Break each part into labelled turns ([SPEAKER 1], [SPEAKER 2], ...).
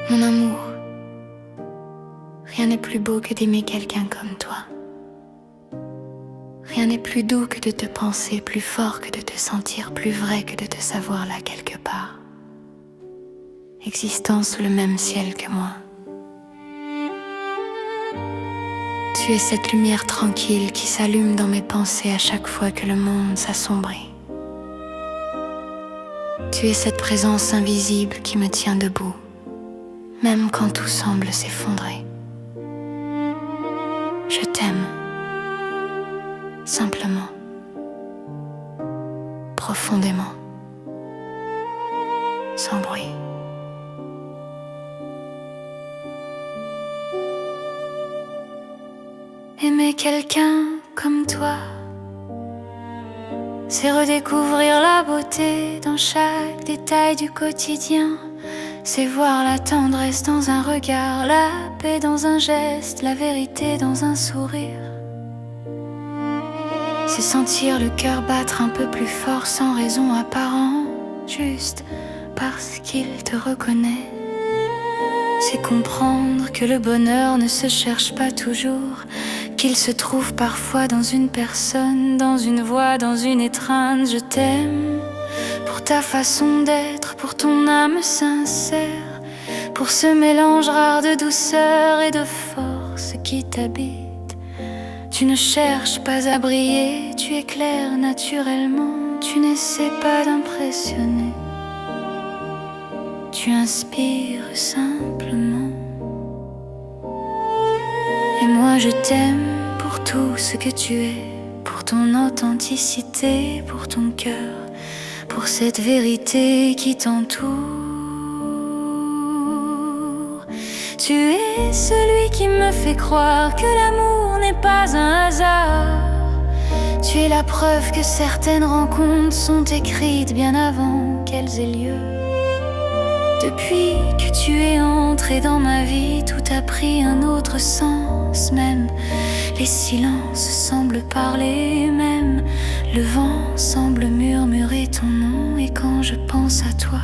[SPEAKER 1] Mon amour, rien n'est plus beau que d'aimer quelqu'un comme toi. Rien n'est plus doux que de te penser, plus fort que de te sentir, plus vrai que de te savoir là quelque part, existant sous le même ciel que moi. Tu es cette lumière tranquille qui s'allume dans mes pensées à chaque fois que le monde s'assombrit. Tu es cette présence invisible qui me tient debout, même quand tout semble s'effondrer. Je t'aime, simplement, profondément, sans bruit. Aimer quelqu'un comme toi, c'est redécouvrir la beauté dans chaque détail du quotidien. C'est voir la tendresse dans un regard, la paix dans un geste, la vérité dans un sourire. C'est sentir le cœur battre un peu plus fort sans raison apparente, juste parce qu'il te reconnaît. C'est comprendre que le bonheur ne se cherche pas toujours, qu'il se trouve parfois dans une personne, dans une voix, dans une étreinte. Je t'aime pour ta façon d'être, pour ton âme sincère, pour ce mélange rare de douceur et de force qui t'habite. Tu ne cherches pas à briller, tu éclaires naturellement, tu n'essaies pas d'impressionner, tu inspires simplement. Et moi je t'aime pour tout ce que tu es, pour ton authenticité, pour ton cœur, pour cette vérité qui t'entoure. Tu es celui qui me fait croire que l'amour n'est pas un hasard. Tu es la preuve que certaines rencontres sont écrites bien avant qu'elles aient lieu. Depuis que tu es entré dans ma vie, tout a pris un autre sens. Même les silences semblent parler, même le vent semble murmurer ton nom. Et quand je pense à toi,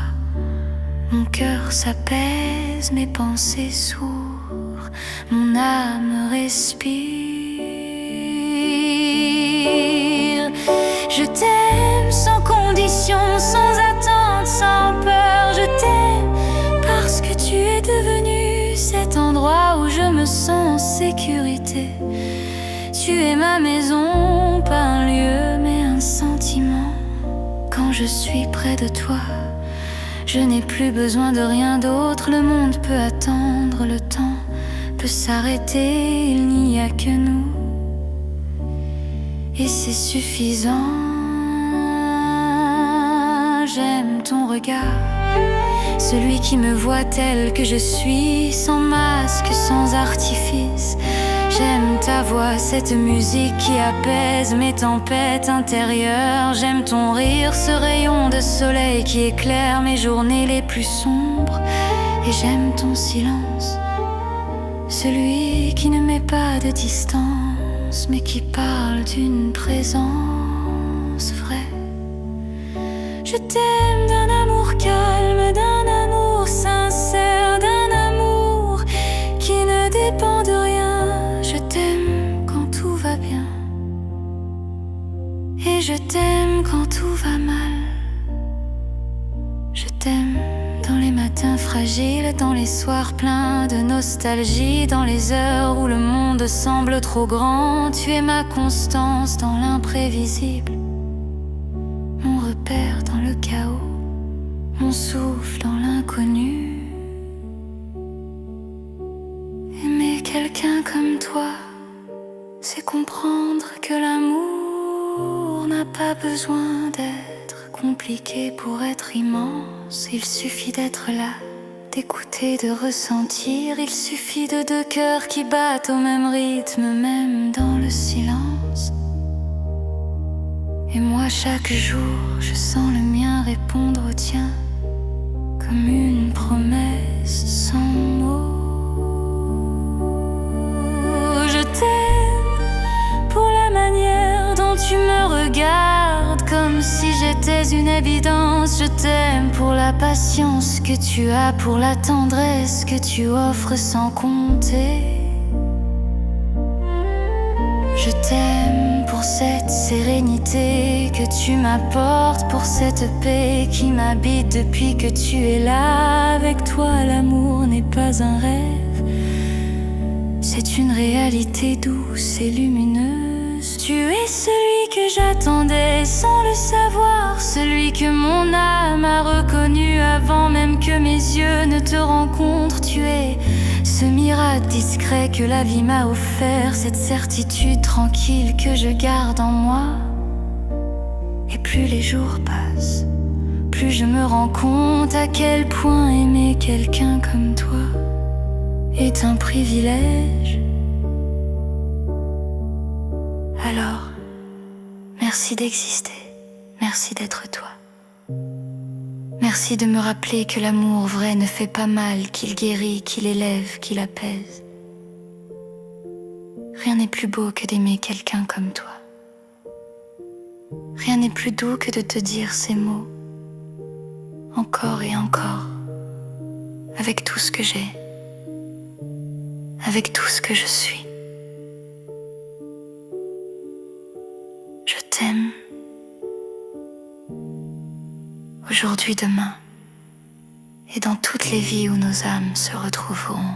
[SPEAKER 1] mon cœur s'apaise, mes pensées sourd, mon âme respire. Je t'aime sans condition, sans attente, sans peur. Je t'aime parce que tu es devenu cet endroit où je me sens en sécurité. Tu es ma maison, pas un lieu mais un sentiment. Quand je suis près de toi, je n'ai plus besoin de rien d'autre. Le monde peut attendre, le temps peut s'arrêter. Il n'y a que nous, et c'est suffisant. J'aime ton regard, celui qui me voit tel que je suis, sans masque, sans artifice. J'aime ta voix, cette musique qui apaise mes tempêtes intérieures. J'aime ton rire, ce rayon de soleil qui éclaire mes journées les plus sombres. Et j'aime ton silence, celui qui ne met pas de distance, mais qui parle d'une présence vraie. Je t'aime d'un amour calme, d'un amour sincère, d'un amour qui ne dépend de rien. Je t'aime quand tout va bien, et je t'aime quand tout va mal. Je t'aime dans les matins fragiles, dans les soirs pleins de nostalgie, dans les heures où le monde semble trop grand. Tu es ma constance dans l'imprévisible, mon repère dans le chaos, mon souffle dans l'inconnu. Aimer quelqu'un comme toi, c'est comprendre que l'amour n'a pas besoin d'être compliqué pour être immense. Il suffit d'être là, d'écouter, de ressentir. Il suffit de deux cœurs qui battent au même rythme, même dans le silence. Et moi chaque jour, je sens le mien répondre au tien, comme une promesse sans mots. Je t'aime pour la manière dont tu me regardes, comme si j'étais une évidence. je t'aime pour la patience que tu as, pour la tendresse que tu offres sans compter. Je t'aime pour cette sérénité que tu m'apportes, pour cette paix qui m'habite depuis que tu es là. Avec toi, l'amour n'est pas un rêve, c'est une réalité douce et lumineuse. Tu es celui que j'attendais sans le savoir, celui que mon âme a reconnu avant même que mes yeux ne te rencontrent. Tu es ce miracle discret que la vie m'a offert, cette certitude tranquille que je garde en moi. Et plus les jours passent, plus je me rends compte à quel point aimer quelqu'un comme toi est un privilège. Alors, merci d'exister, merci d'être toi. Merci de me rappeler que l'amour vrai ne fait pas mal, qu'il guérit, qu'il élève, qu'il apaise. Rien n'est plus beau que d'aimer quelqu'un comme toi. Rien n'est plus doux que de te dire ces mots, encore et encore, avec tout ce que j'ai, avec tout ce que je suis. Je t'aime. Aujourd'hui, demain, et dans toutes les vies où nos âmes se retrouveront.